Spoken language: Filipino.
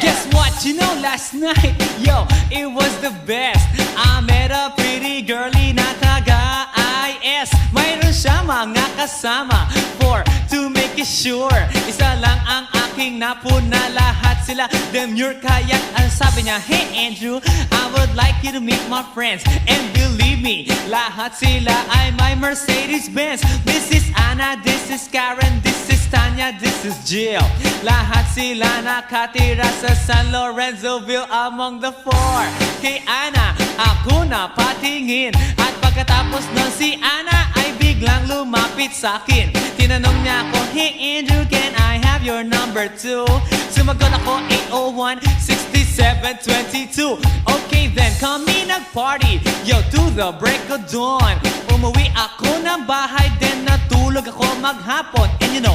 Guess what? You know, last night, yo, it was the best. I met a pretty girlie na taga-IS. Mayroon siya mga kasama to make it sure. Isa lang ang aking napuna, lahat sila demure. Kaya ang sabi niya, hey Andrew, I would like you to meet my friends. And believe me, lahat sila ay my Mercedes-Benz. This is Anna, this is Karen, this is Tanya, this is Jill. Lahat sila nakatira sa San Lorenzoville among the four. Kay Anna, ako na patingin. At pagkatapos ng si Anna ay biglang lumapit sa akin. Tinanong niya ako, hey Andrew, can I have your number too? Sumagot ako, 801-6722. Okay then, kami nag-party, yo, to the break of dawn. Umuwi ako ng bahay, then natulog ako maghapon. And you know,